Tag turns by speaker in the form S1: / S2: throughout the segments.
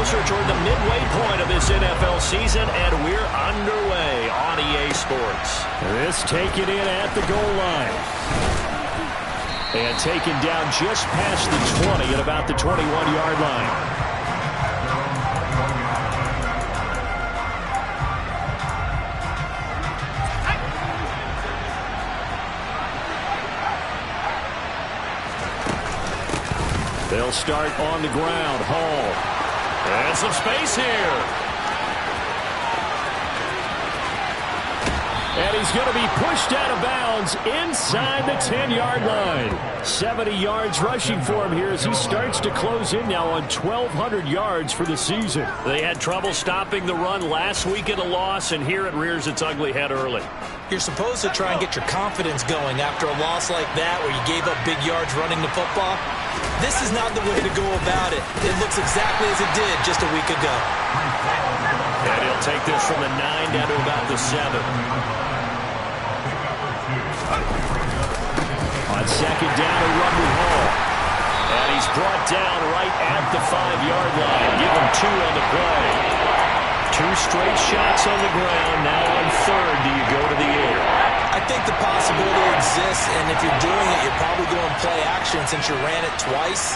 S1: closer toward the midway point of this NFL season, and we're underway on EA Sports.
S2: This taken in at the goal line. And taken down just past the 20 at about the 21-yard line. They'll start on the ground. Hall.
S1: And some space here.
S2: And he's going to be pushed out of bounds inside the 10-yard line. 70 yards rushing for him here as he starts to close in now on 1,200 yards for the season.
S1: They had trouble stopping the run last week in a loss, and here it rears its ugly head early.
S3: You're supposed to try and get your confidence going after a loss like that where you gave up big yards running the football. This is not the way to go about it. It looks exactly as it did just a week ago.
S1: And he'll take this from the 9 down to about the 7.
S2: On second down, a run with Hall.
S1: And he's brought down right at the 5-yard line. Give him 2 on the play. 2 straight shots on the ground. Now on third, do you go to the air?
S3: I think the possibility exists, and if you're doing it, you're probably going play action since you ran it twice.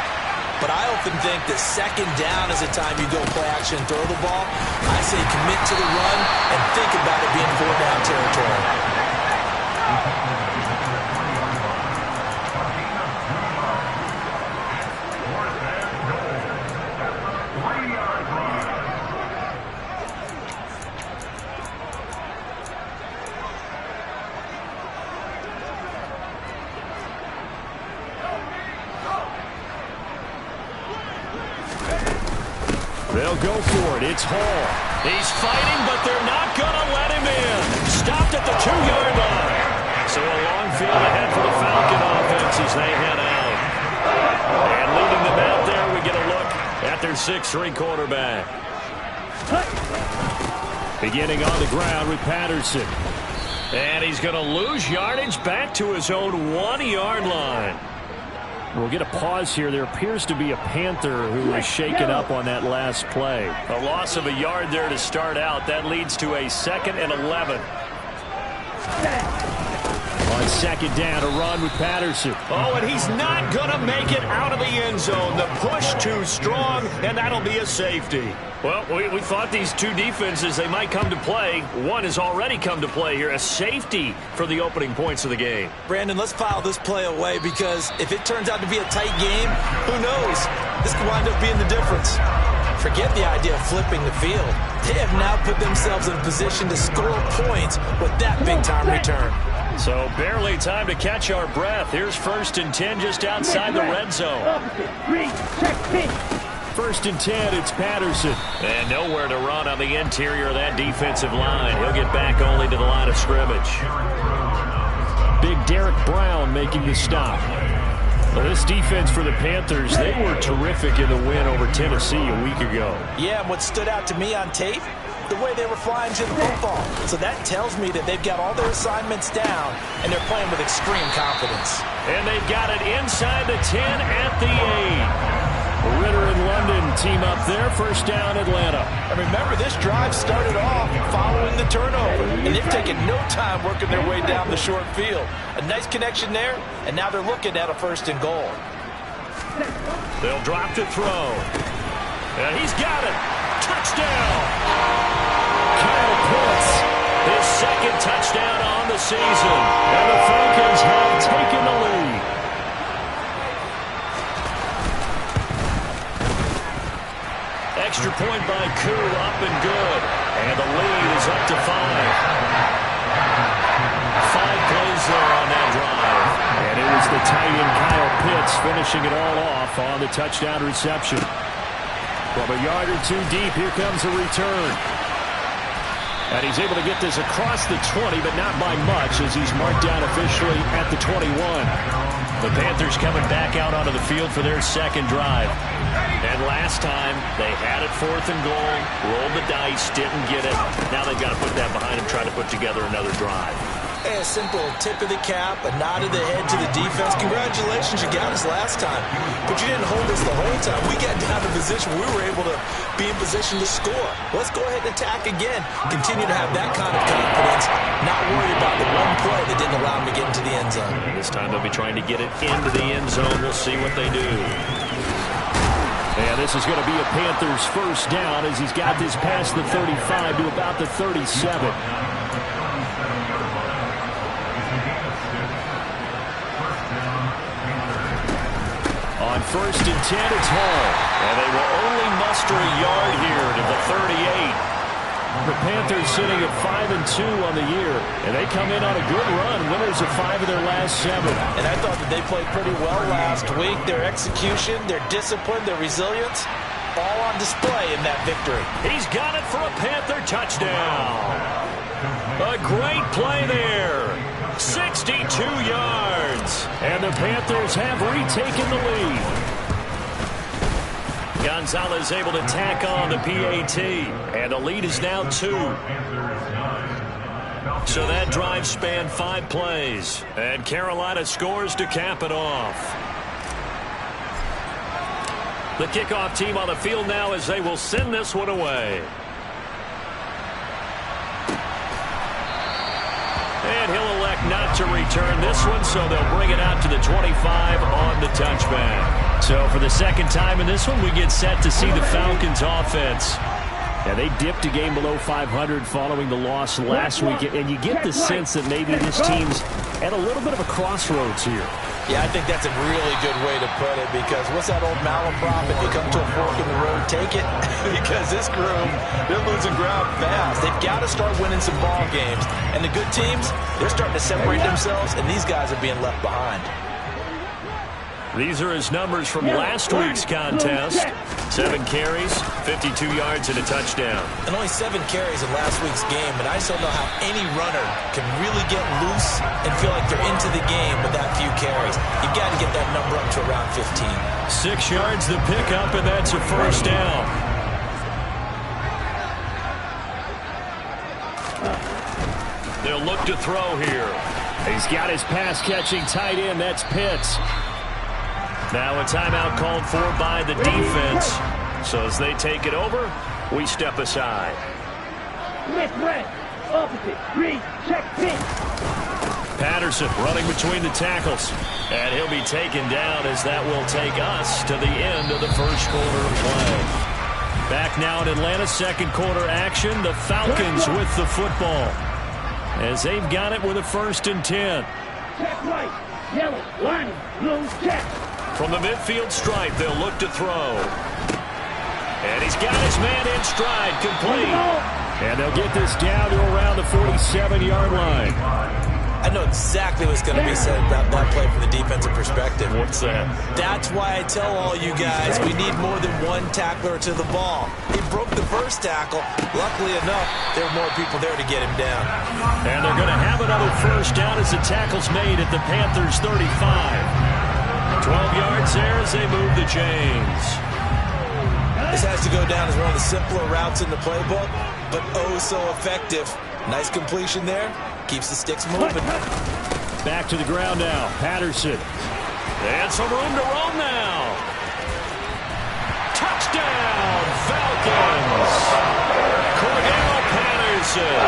S3: But I often think that second down is the time you go play action and throw the ball. I say commit to the run and think about it being 4-down territory.
S2: They'll go for it. It's Hall.
S1: He's fighting, but they're not going to let him in. Stopped at the 2-yard line. So a long field ahead for the Falcon offense as they head out. And leading them out there, we get a look at their 6'3" quarterback.
S2: Beginning on the ground with Patterson.
S1: And he's going to lose yardage back to his own 1-yard line.
S2: We'll get a pause here. There appears to be a Panther who was shaken up on that last play.
S1: A loss of a yard there to start out. That leads to a 2nd and 11.
S2: On second down, a run with Patterson.
S1: Oh, and he's not going to make it out of the end zone. The push too strong, and that'll be a safety. Well, we thought these two defenses, they might come to play. One has already come to play here. A safety for the opening points of the game.
S3: Brandon, let's file this play away because if it turns out to be a tight game, who knows? This could wind up being the difference. Forget the idea of flipping the field. They have now put themselves in a position to score points with that big-time return.
S1: So barely time to catch our breath. Here's 1st and 10 just outside the red zone.
S2: 1st and 10, it's Patterson.
S1: And nowhere to run on the interior of that defensive line. He'll get back only to the line of scrimmage.
S2: Big Derek Brown making the stop. Well, this defense for the Panthers, they were terrific in the win over Tennessee a week ago.
S3: Yeah, and what stood out to me on tape, the way they were flying to the football. So that tells me that they've got all their assignments down, and they're playing with extreme confidence.
S1: And they've got it inside the 10 at the 8.
S2: Ritter and London team up there. 1st down, Atlanta.
S3: And remember, this drive started off following the turnover, and they've taken no time working their way down the short field. A nice connection there, and now they're looking at a 1st and goal.
S1: They'll drop to throw. And he's got it. Touchdown.
S2: Kyle Pitts.
S1: His 2nd touchdown on the season. And the Falcons have taken the lead. Extra point by Koo, up and good. And the lead is up to 5. 5 plays there on that drive.
S2: And it was the tight end Kyle Pitts finishing it all off on the touchdown reception. From a yard or 2 deep, here comes a return. And he's able to get this across the 20, but not by much as he's marked down officially at the 21.
S1: The Panthers coming back out onto the field for their 2nd drive. And last time, they had it 4th and goal, rolled the dice, didn't get it. Now they've got to put that behind them, try to put together another drive.
S3: Hey, a simple tip of the cap, a nod of the head to the defense. Congratulations, you got us last time. But you didn't hold us the whole time. We got down to position. We were able to be in position to score. Let's go ahead and attack again. Continue to have that kind of confidence. Not worry about the one play that didn't allow them to get into the end zone.
S1: This time they'll be trying to get it into the end zone. We'll see what they do.
S2: And this is going to be a Panthers first down as he's got this past the 35 to about the 37. On 1st and 10, it's Hall.
S1: And they will only muster a yard here to the 38.
S2: The Panthers sitting at 5-2 on the year, and they come in on a good run, winners of 5 of their last 7.
S3: And I thought that they played pretty well last week. Their execution, their discipline, their resilience, all on display in that victory.
S1: He's got it for a Panther touchdown. A great play there. 62 yards.
S2: And the Panthers have retaken the lead.
S1: Gonzalez able to tack on the PAT. And the lead is now 2. So that drive spanned 5 plays. And Carolina scores to cap it off. The kickoff team on the field now as they will send this one away. And he'll elect not to return this one, so they'll bring it out to the 25 on the touchback. So for the second time in this one, we get set to see the Falcons offense.
S2: Yeah, they dipped a game below 500 following the loss last week, and you get the sense that maybe this team's at a little bit of a crossroads here.
S3: Yeah, I think that's a really good way to put it, because what's that old Malum prophet? You come to a fork in the road, take it, because this group, they're losing ground fast. They've got to start winning some ball games, and the good teams, they're starting to separate themselves, and these guys are being left behind.
S1: These are his numbers from last week's contest. 7 carries, 52 yards, and a touchdown.
S3: And only 7 carries in last week's game, but I just don't know how any runner can really get loose and feel like they're into the game with that few carries. You've got to get that number up to around 15.
S1: 6 yards the pickup, and that's a first down. They'll look to throw here.
S2: He's got his pass-catching tight end. That's Pitts.
S1: Now a timeout called for by the defense. So as they take it over, we step aside. Patterson running between the tackles. And he'll be taken down as that will take us to the end of the first quarter of play. Back now in Atlanta, second quarter action. The Falcons with the football. As they've got it with a 1st and 10.
S4: Check right, yellow, lining, blue, check.
S1: From the midfield stripe, they'll look to throw. And he's got his man in stride, complete.
S2: And they'll get this down to around the 47-yard line.
S3: I know exactly what's going to be said about that play from the defensive perspective.
S1: What's that?
S3: That's why I tell all you guys we need more than one tackler to the ball. He broke the first tackle. Luckily enough, there were more people there to get him down.
S1: And they're going to have another first down as the tackle's made at the Panthers' 35. 12 yards there as they move the chains.
S3: This has to go down as one of the simpler routes in the playbook, but oh so effective. Nice completion there. Keeps the sticks moving.
S2: Back to the ground now. Patterson.
S1: And some room to roam now. Touchdown, Falcons. Cordell Patterson.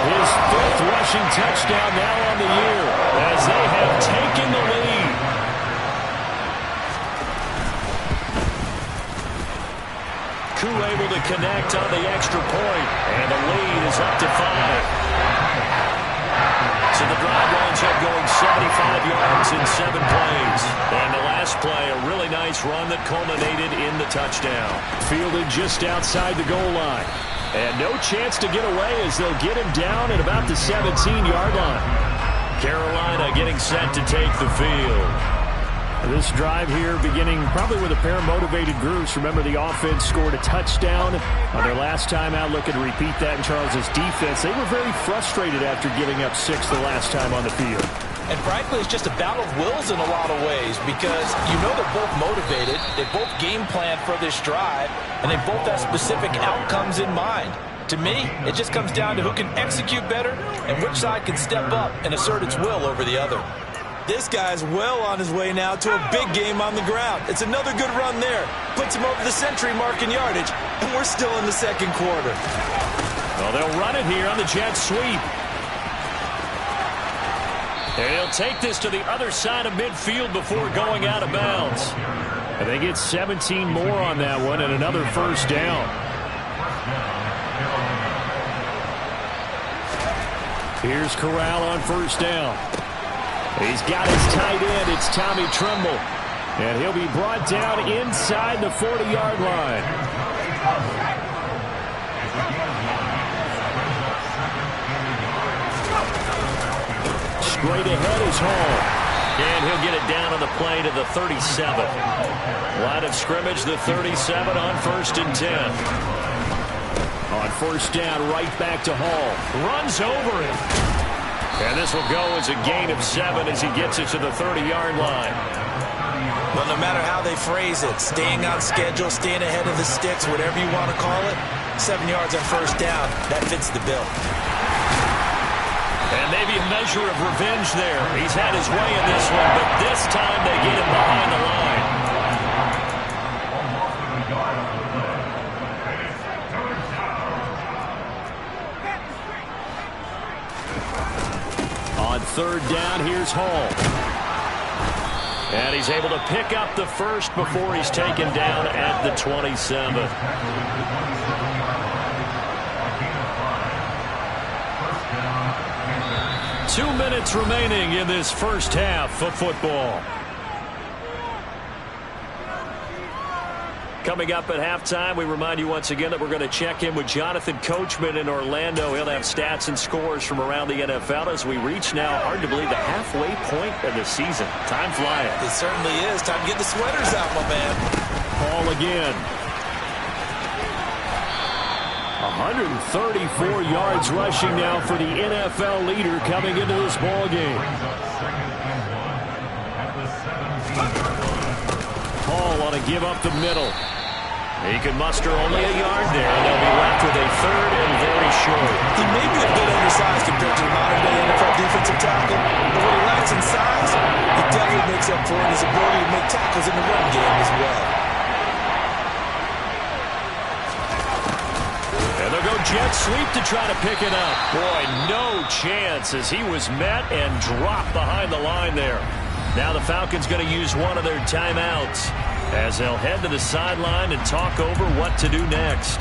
S2: His 5th rushing touchdown now on the year as they have taken the lead.
S1: Koo able to connect on the extra point, and the lead is up to 5. So the drive winds up going 75 yards in 7 plays. And the last play, a really nice run that culminated in the touchdown.
S2: Fielded just outside the goal line. And no chance to get away as they'll get him down at about the 17-yard line.
S1: Carolina getting set to take the field.
S2: This drive here beginning probably with a pair of motivated groups. Remember, the offense scored a touchdown on their last time out. Looking to repeat that in Charles's defense. They were very frustrated after giving up 6 the last time on the field.
S3: And frankly, it's just a battle of wills in a lot of ways, because you know they're both motivated. They both game plan for this drive, and they both have specific outcomes in mind. To me, it just comes down to who can execute better and which side can step up and assert its will over the other. This guy's well on his way now to a big game on the ground. It's another good run there. Puts him over the century mark in yardage, and we're still in the second quarter.
S2: Well, they'll run it here on the jet sweep. And he'll take this to the other side of midfield before going out of bounds. And they get 17 more on that one and another first down. Here's Corral on first down. He's got his tight end. It's Tommy Tremble. And he'll be brought down inside the 40-yard line. Straight ahead is Hall. And he'll get it down on the play to the 37. Line of scrimmage, the 37 on 1st and 10. On first down, right back to Hall. Runs over it. And this will go as a gain of 7 as he gets it to the 30-yard line.
S3: Well, no matter how they phrase it, staying on schedule, staying ahead of the sticks, whatever you want to call it, 7 yards on first down, that fits the bill.
S2: And maybe a measure of revenge there. He's had his way in this one, but this time they get him behind the line. On third down, here's Hall. And he's able to pick up the first before he's taken down at the 27. 2 minutes remaining in this first half of football. Coming up at halftime, we remind you once again that we're going to check in with Jonathan Coachman in Orlando. He'll have stats and scores from around the NFL as we reach now, hard to believe, the halfway point of the season. Time flying.
S3: It certainly is. Time to get the sweaters out, my man.
S2: Ball again. 134 yards rushing now for the NFL leader coming into this ball game. Hall on a give up the middle. He can muster only a yard there, and they'll be left with a third and very short.
S3: He may be a bit undersized compared to the modern-day NFL defensive tackle, but what he lacks in size, he definitely makes up for in his ability to make tackles in the run game as well.
S2: And they'll go jet sweep to try to pick it up. Boy, no chance as he was met and dropped behind the line there. Now the Falcons going to use one of their timeouts as they'll head to the sideline and talk over what to do next.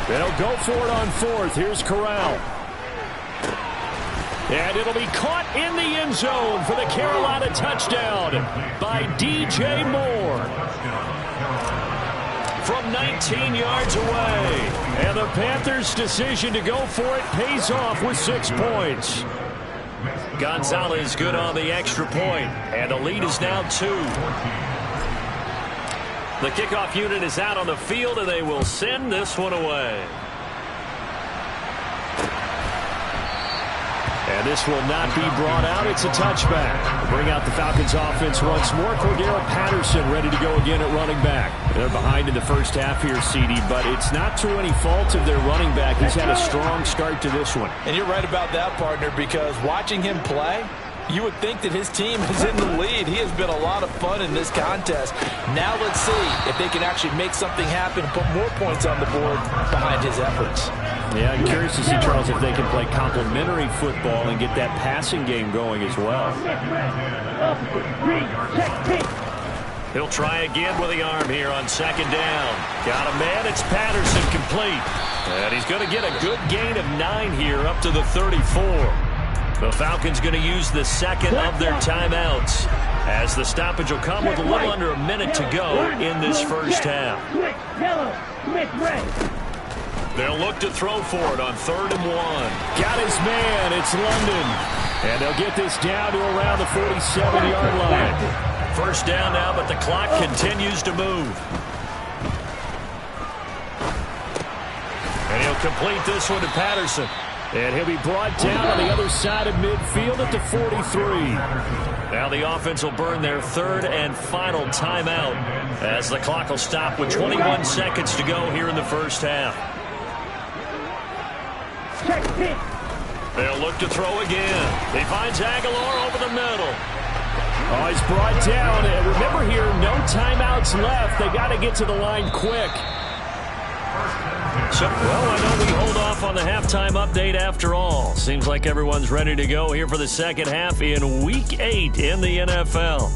S2: They'll go for it on fourth. Here's Corral. And it'll be caught in the end zone for the Carolina touchdown by DJ Moore. From 19 yards away. And the Panthers' decision to go for it pays off with 6 points. Gonzalez good on the extra point. And the lead is now 2. The kickoff unit is out on the field, and they will send this one away. And this will not be brought out. It's a touchback. We'll bring out the Falcons offense once more. Cordero Patterson ready to go again at running back. They're behind in the first half here, CD, but it's not through any fault of their running back. He's had a strong start to this one.
S3: And you're right about that, partner, because watching him play, you would think that his team is in the lead. He has been a lot of fun in this contest. Now let's see if they can actually make something happen and put more points on the board behind his efforts.
S2: Yeah, I'm curious to see, Charles, if they can play complementary football and get that passing game going as well. He'll try again with the arm here on second down. Got a man. It's Patterson complete. And he's going to get a good gain of 9 here up to the 34. The Falcons going to use the second of their timeouts as the stoppage will come with a little under a minute to go in this first half. They'll look to throw for it on 3rd and 1. Got his man. It's London. And they'll get this down to around the 47-yard line. First down now, but the clock continues to move. And he'll complete this one to Patterson. And he'll be brought down on the other side of midfield at the 43.
S1: Now the offense will burn their third and final timeout as the clock will stop with 21 seconds to go here in the first half. They'll look to throw again. He finds Aguilar over the middle.
S2: Oh, he's brought down. And remember here, no timeouts left. They got to get to the line quick.
S1: So, well, I know we hold off on the halftime update after all. Seems like everyone's ready to go here for the second half in Week 8 in the NFL.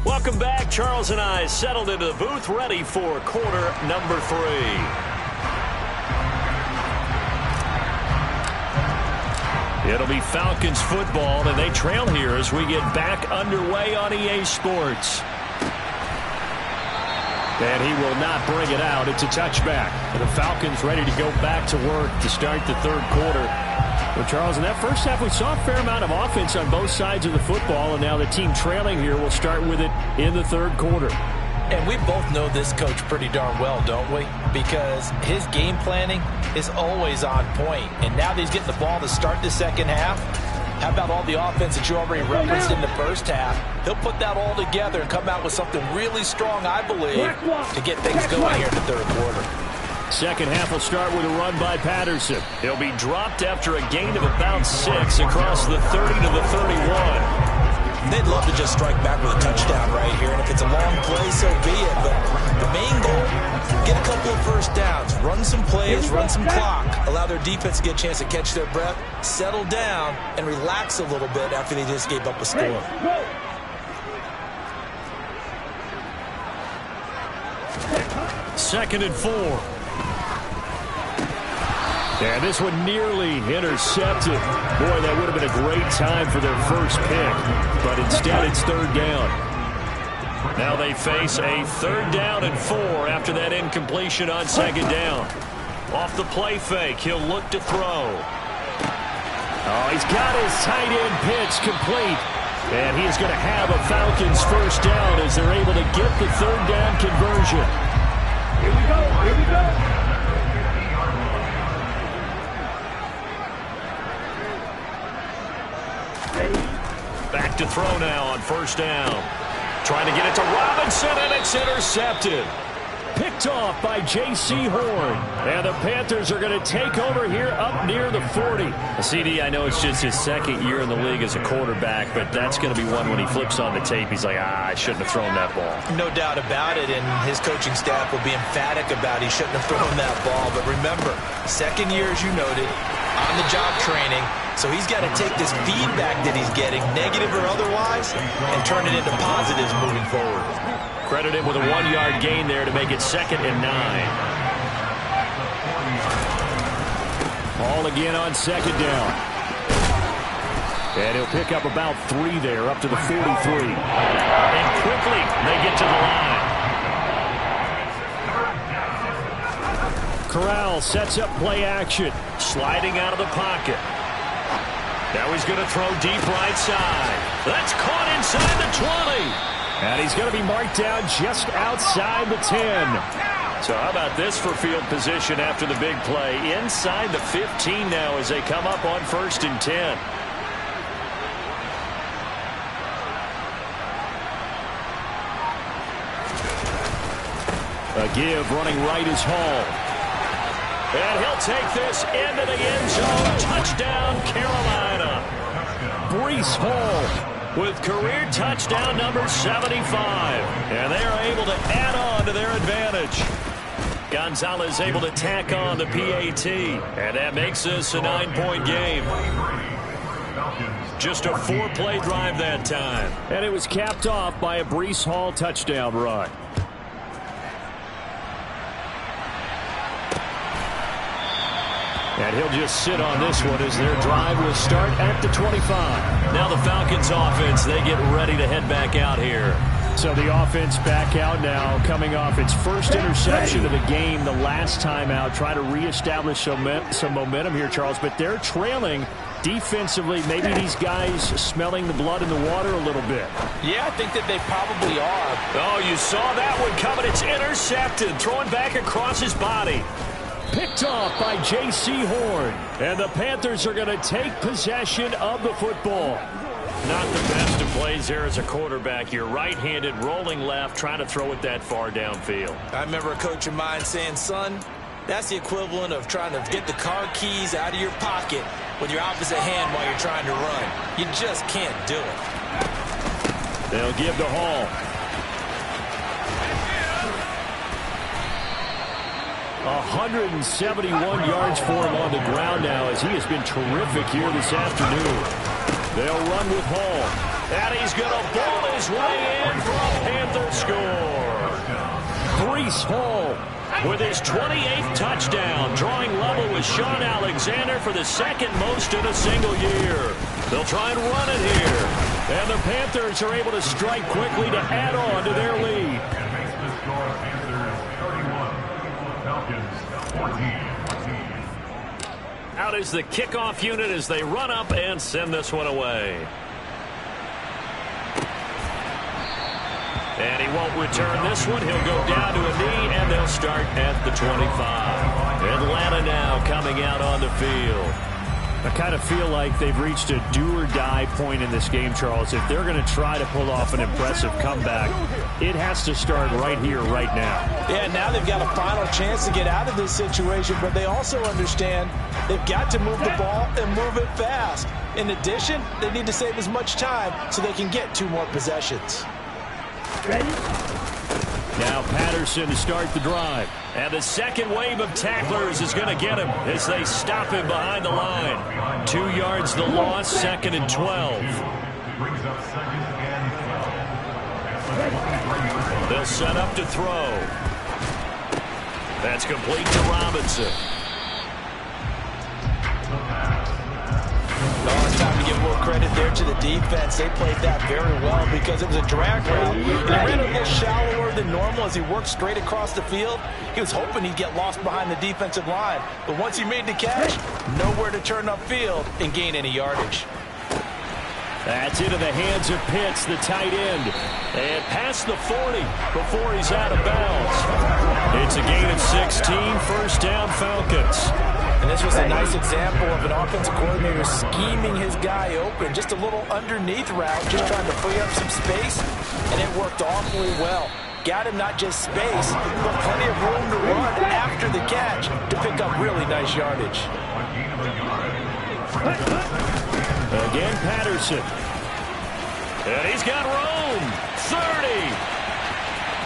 S1: Welcome back. Charles and I settled into the booth, ready for quarter number 3. It'll be Falcons football, and they trail here as we get back underway on EA Sports.
S2: And he will not bring it out. It's a touchback. And the Falcons ready to go back to work to start the third quarter. Well, Charles, in that first half, we saw a fair amount of offense on both sides of the football, and now the team trailing here will start with it in the third quarter.
S3: And we both know this coach pretty darn well, don't we? Because his game planning is always on point. And now that he's getting the ball to start the second half, how about all the offense that you already referenced in the first half? He'll put that all together and come out with something really strong, I believe, to get things going here in the third quarter.
S2: Second half will start with a run by Patterson.
S1: He'll be dropped after a gain of about 6 across the 30 to the 31.
S3: They'd love to just strike back with a touchdown right here, and if it's a long play, so be it. But the main goal, get a couple of first downs, run some plays, run some clock, allow their defense to get a chance to catch their breath, settle down, and relax a little bit after they just gave up a score.
S2: Second and 4. And this one nearly intercepted. Boy, that would have been a great time for their first pick. But instead, it's third down.
S1: Now they face a 3rd down and 4 after that incompletion on 2nd down. Off the play fake, he'll look to throw.
S2: Oh, he's got his tight end pitch complete. And he's going to have a Falcons first down as they're able to get the 3rd down conversion.
S4: Here we go, here we go.
S1: Back to throw now on 1st down. Trying to get it to Robinson, and it's intercepted.
S2: Picked off by J.C. Horn. And the Panthers are going to take over here up near the 40.
S1: CD, I know it's just his 2nd year in the league as a quarterback, but that's going to be one when he flips on the tape, he's like, I shouldn't have thrown that ball.
S3: No doubt about it, and his coaching staff will be emphatic about he shouldn't have thrown that ball. But remember, 2nd year, as you noted, on-the-job training, so he's got to take this feedback that he's getting, negative or otherwise, and turn it into positives moving forward.
S1: Credit him with a 1-yard gain there to make it 2nd and 9.
S2: Ball again on 2nd down. And he'll pick up about 3 there, up to the 43.
S1: And quickly, they get to the line.
S2: Corral sets up play action.
S1: Sliding out of the pocket. Now he's going to throw deep right side. That's caught inside the 20.
S2: And he's going to be marked down just outside the 10.
S1: So how about this for field position after the big play? Inside the 15 now as they come up on 1st and 10.
S2: A give running right is Hall.
S1: And he'll take this into the end zone. Touchdown, Carolina.
S2: Breece Hall
S1: with career touchdown number 75. And they are able to add on to their advantage. Gonzalez able to tack on the PAT. And that makes this a 9-point game. Just a 4-play drive that time.
S2: And it was capped off by a Breece Hall touchdown run. And he'll just sit on this one as their drive will start at the 25.
S1: Now the Falcons offense, they get ready to head back out here.
S2: So the offense back out now, coming off its first interception of the game the last time out, trying to reestablish some momentum here, Charles. But they're trailing defensively. Maybe these guys smelling the blood in the water a little bit.
S3: Yeah, I think that they probably are.
S1: Oh, you saw that one coming. It's intercepted, throwing back across his body.
S2: Picked off by J.C. Horn. And the Panthers are going to take possession of the football.
S1: Not the best of plays there as a quarterback. You're right-handed, rolling left, trying to throw it that far downfield.
S3: I remember a coach of mine saying, son, that's the equivalent of trying to get the car keys out of your pocket with your opposite hand while you're trying to run. You just can't do it.
S2: They'll give to Hall. 171 yards for him on the ground now as he has been terrific here this afternoon. They'll run with Hall.
S1: And he's going to ball his way in for a Panther score.
S2: Breece Hall
S1: with his 28th touchdown, drawing level with Sean Alexander for the second most in a single year. They'll try and run it here.
S2: And the Panthers are able to strike quickly to add on to their lead.
S1: Out is the kickoff unit as they run up and send this one away. And he won't return this one. He'll go down to a knee, and they'll start at the 25. Atlanta now coming out on the field.
S2: I kind of feel like they've reached a do-or-die point in this game, Charles. If they're going to try to pull off an impressive comeback, it has to start right here, right now.
S3: Yeah, now they've got a final chance to get out of this situation, but they also understand they've got to move the ball and move it fast. In addition, they need to save as much time so they can get 2 more possessions.
S4: Ready?
S2: Now Patterson to start the drive.
S1: And the second wave of tacklers is going to get him as they stop him behind the line. 2 yards the loss, 2nd and 12. They'll set up to throw. That's complete to Robinson.
S3: It's time to give a little credit there to the defense. They played that very well because it was a drag route. And he ran a little shallower than normal as he worked straight across the field. He was hoping he'd get lost behind the defensive line. But once he made the catch, nowhere to turn upfield and gain any yardage.
S2: That's into the hands of Pitts, the tight end.
S1: And past the 40 before he's out of bounds. It's a gain of 16, first down Falcons.
S3: And this was a nice example of an offensive coordinator scheming his guy open. Just a little underneath route, just trying to free up some space. And it worked awfully well. Got him not just space, but plenty of room to run after the catch to pick up really nice yardage.
S2: Again, Patterson.
S1: And he's got room. 30,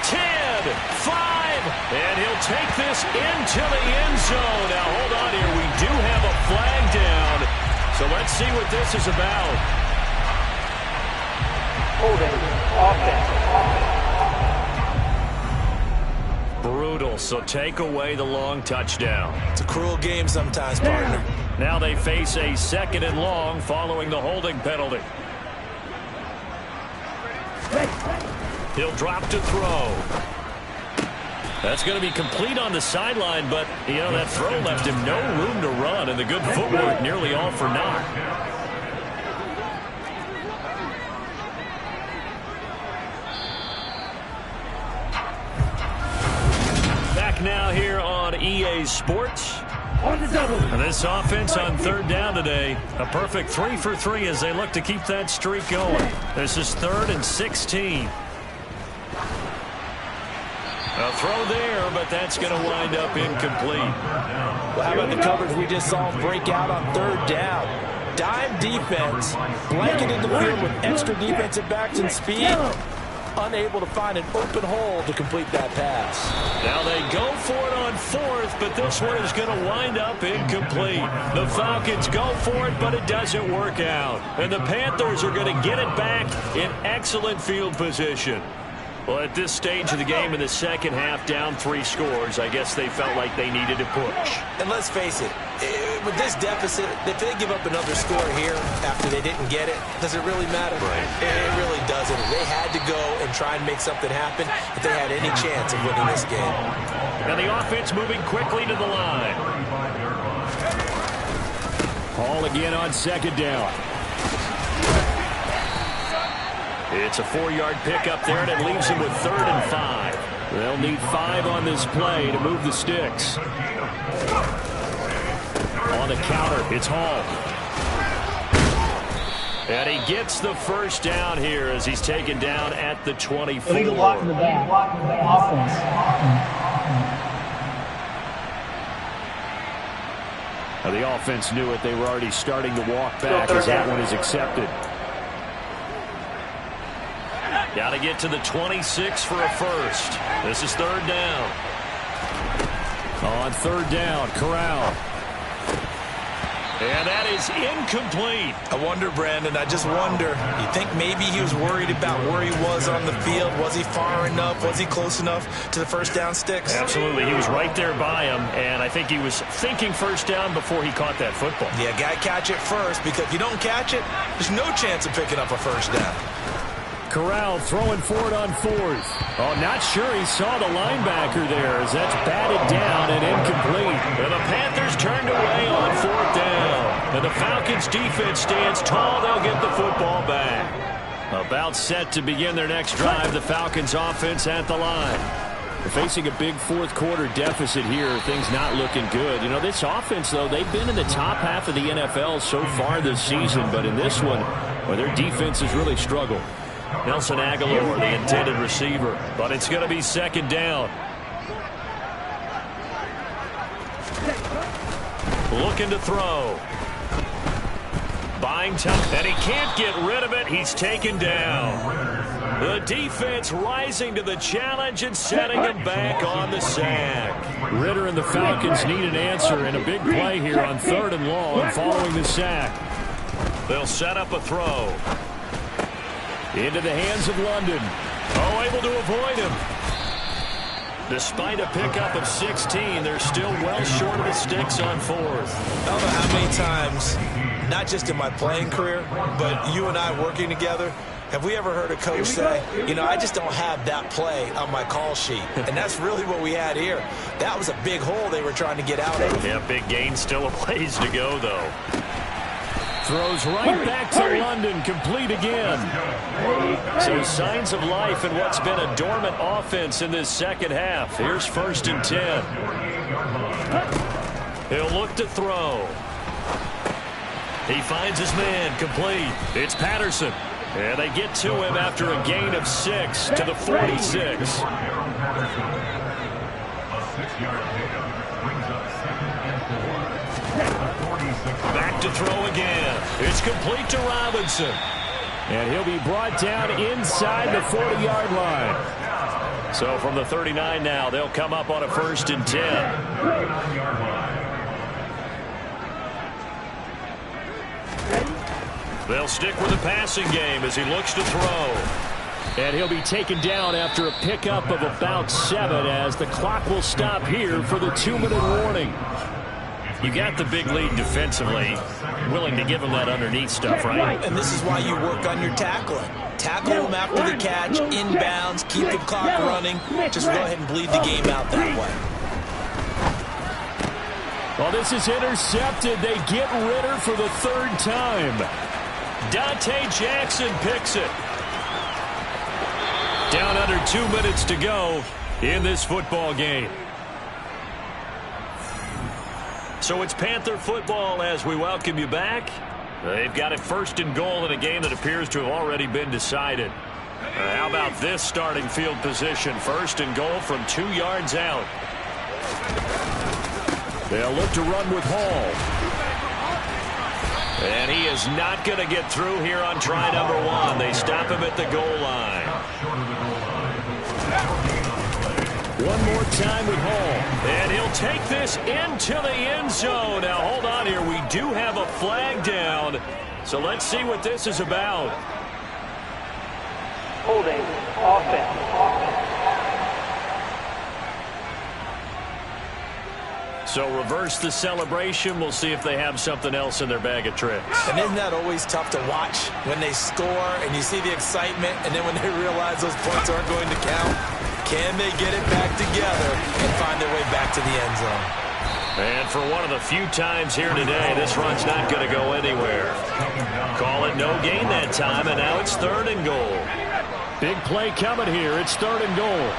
S1: 10, 5. And he'll take this into the end zone. Now, hold on here. We do have a flag down. So let's see what this is about.
S4: Holding. Offense.
S1: Brutal. So take away the long touchdown.
S3: It's a cruel game sometimes, partner.
S1: Now they face a 2nd and long following the holding penalty. He'll drop to throw. That's going to be complete on the sideline, but, you know, that throw left him no room to run, and the good footwork nearly all for naught. Back now here on EA Sports. And this offense on 3rd down today, a perfect 3 for 3 as they look to keep that streak going. This is 3rd and 16. A throw there, but that's going to wind up incomplete.
S3: Well, how about the coverage we just saw him break out on 3rd down? Dime defense, blanketed the field with extra defensive backs and speed. Unable to find an open hole to complete that pass.
S1: Now they go for it on 4th, but this one is going to wind up incomplete. The Falcons go for it, but it doesn't work out. And the Panthers are going to get it back in excellent field position. Well, at this stage of the game in the second half, down 3 scores, I guess they felt like they needed to push.
S3: And let's face it, with this deficit, if they give up another score here after they didn't get it, does it really matter?
S1: Right.
S3: It really doesn't. They had to go and try and make something happen if they had any chance of winning this game.
S1: And the offense moving quickly to the line.
S2: Hall again on 2nd down.
S1: It's a 4-yard pickup there, and it leaves him with 3rd and 5.
S2: They'll need 5 on this play to move the sticks. On the counter, it's Hall. And he gets the first down here as he's taken down at the 24.
S5: Illegal block in the back. Offense.
S2: Now the offense knew it. They were already starting to walk back as that one is accepted.
S1: Got to get to the 26 for a first. This is third down.
S2: On third down, Corral.
S1: And that is incomplete.
S3: I wonder, Brandon, I just wonder, you think maybe he was worried about where he was on the field? Was he far enough? Was he close enough to the first down sticks?
S1: Absolutely. He was right there by him, and I think he was thinking first down before he caught that football.
S3: Yeah, got to catch it first, because if you don't catch it, there's no chance of picking up a first down.
S2: Corral throwing for it on fourth. Oh, not sure he saw the linebacker there as that's batted down and incomplete.
S1: And the Panthers turned away on fourth down. And the Falcons defense stands tall. They'll get the football back. About set to begin their next drive. The Falcons offense at the line.
S2: They're facing a big fourth quarter deficit here. Things not looking good. You know, this offense, though, they've been in the top half of the NFL so far this season. But in this one, well, their defense has really struggled.
S1: Nelson Aguilar, the intended receiver. But it's going to be second down. Looking to throw. Buying time. And he can't get rid of it. He's taken down. The defense rising to the challenge and setting him back on the sack.
S2: Ritter and the Falcons need an answer and a big play here on third and long following the sack.
S1: They'll set up a throw.
S2: Into the hands of London.
S1: Oh, able to avoid him. Despite a pickup of 16, they're still well short of the sticks on fourth.
S3: I don't know how many times, not just in my playing career, but you and I working together, have we ever heard a coach say, you know, I just don't have that play on my call sheet. And that's really what we had here. That was a big hole they were trying to get out of.
S1: Yeah, big gain, still a ways to go, though.
S2: Throws right back to London, complete again.
S1: So signs of life in what's been a dormant offense in this second half. Here's first and 10. He'll look to throw. He finds his man, complete. It's Patterson. And they get to him after a gain of 6 to the 46. Back to throw again. It's complete to Robinson.
S2: And he'll be brought down inside the 40-yard line.
S1: So from the 39 now, they'll come up on a first and 10. They'll stick with the passing game as he looks to throw.
S2: And he'll be taken down after a pickup of about 7 as the clock will stop here for the 2-minute warning.
S1: You got the big lead defensively, willing to give him that underneath stuff, right?
S3: And this is why you work on your tackling. Tackle him after the catch, inbounds, keep the clock running. Just go ahead and bleed the game out that way.
S2: Well, this is intercepted. They get Ritter for the third time.
S1: Dante Jackson picks it. Down under 2 minutes to go in this football game. So it's Panther football as we welcome you back. They've got it first and goal in a game that appears to have already been decided. How about this starting field position? First and goal from 2 yards out.
S2: They'll look to run with Hall.
S1: And he is not going to get through here on try number 1. They stop him at the goal line.
S2: One more time with Hall.
S1: And he'll take this into the end zone. Now, hold on here. We do have a flag down. So let's see what this is about.
S5: Holding. Offense.
S1: So reverse the celebration. We'll see if they have something else in their bag of tricks.
S3: And isn't that always tough to watch when they score and you see the excitement, and then when they realize those points aren't going to count? Can they get it back together and find their way back to the end zone?
S1: And for one of the few times here today, this run's not going to go anywhere. Call it no gain that time, and now it's third and goal.
S2: Big play coming here. It's third and goal.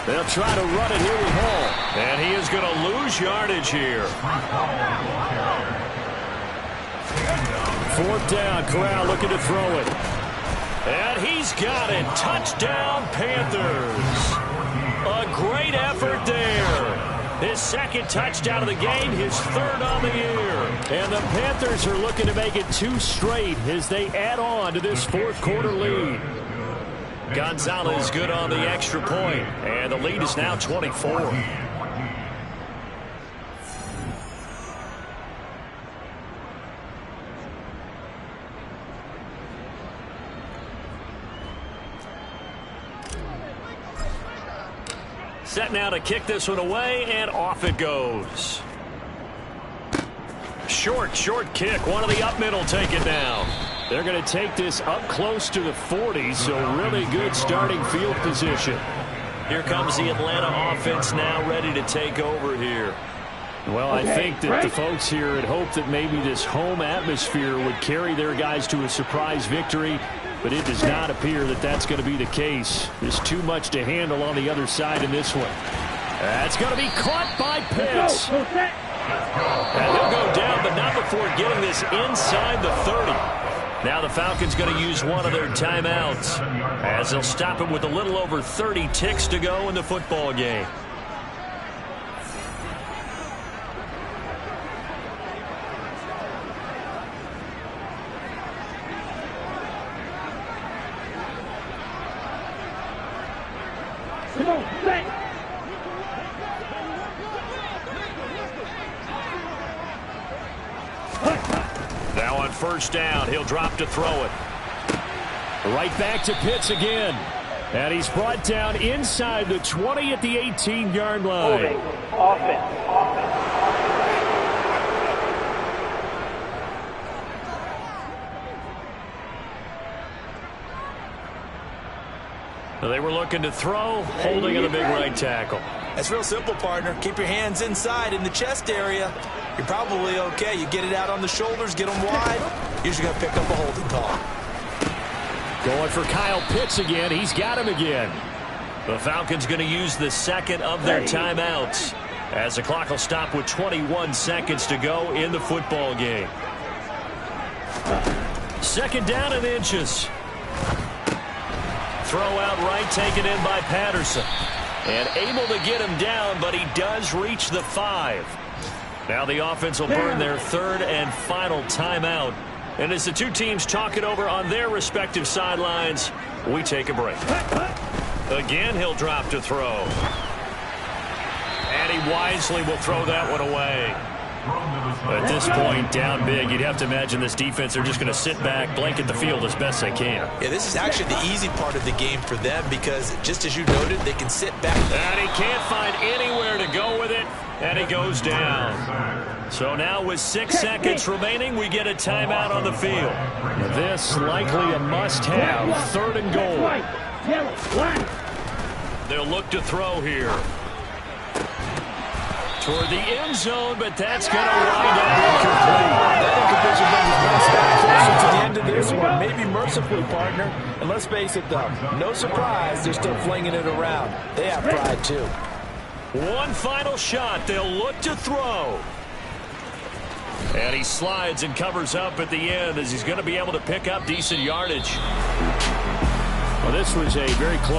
S2: They'll try to run it here with Hall.
S1: And he is going to lose yardage here.
S2: 4th down. Corral looking to throw it.
S1: And he's got it. Touchdown, Panthers. A great effort there. His 2nd touchdown of the game, his 3rd on the year.
S2: And the Panthers are looking to make it 2 straight as they add on to this 4th quarter lead.
S1: Gonzalez good on the extra point, and the lead is now 24. Set now to kick this one away, and off it goes. Short kick. One of the up middle take it down.
S2: They're going to take this up close to the 40, so really good starting field position.
S1: Here comes the Atlanta offense now ready to take over here.
S2: Well, I think that the folks here had hoped that maybe this home atmosphere would carry their guys to a surprise victory, but it does not appear that that's going to be the case. There's too much to handle on the other side in this one. That's going to be caught by Pitts.
S1: And he'll go down, but not before getting this inside the 30. Now the Falcons going to use one of their timeouts as they'll stop it with a little over 30 ticks to go in the football game.
S4: Come on, set.
S1: Now on 1st down, he'll drop to throw it.
S2: Right back to Pitts again. And he's brought down inside the 20 at the 18-yard line.
S5: Offense.
S1: They were looking to throw, holding on the big right tackle.
S3: That's real simple, partner. Keep your hands inside in the chest area. You're probably okay. You get it out on the shoulders, get them wide. Usually going to pick up a holding call.
S2: Going for Kyle Pitts again. He's got him again.
S1: The Falcons going to use the 2nd of their timeouts as the clock will stop with 21 seconds to go in the football game. 2nd down and inches. Throw out right, taken in by Patterson. And able to get him down, but he does reach the 5. Now the offense will burn their 3rd and final timeout. And as the two teams talk it over on their respective sidelines, we take a break. Again, he'll drop to throw. And he wisely will throw that one away. At this point, down big, you'd have to imagine this defense, they're just going to sit back, blanket the field as best they can.
S3: Yeah, this is actually the easy part of the game for them because, just as you noted, they can sit back.
S1: And he can't find anywhere to go with it, and he goes down. So now with 6 seconds remaining, we get a timeout on the field.
S2: This likely a must-have, 3rd and goal.
S1: They'll look to throw here. Toward the end zone, but that's going to wind up incomplete.
S6: That incomplete brings us closer to the end of this one. Maybe mercifully, partner. And let's face it, though, no surprise they're still flinging it around. They have pride, too.
S1: One final shot. They'll look to throw. And he slides and covers up at the end as he's going to be able to pick up decent yardage.
S2: Well, this was a very close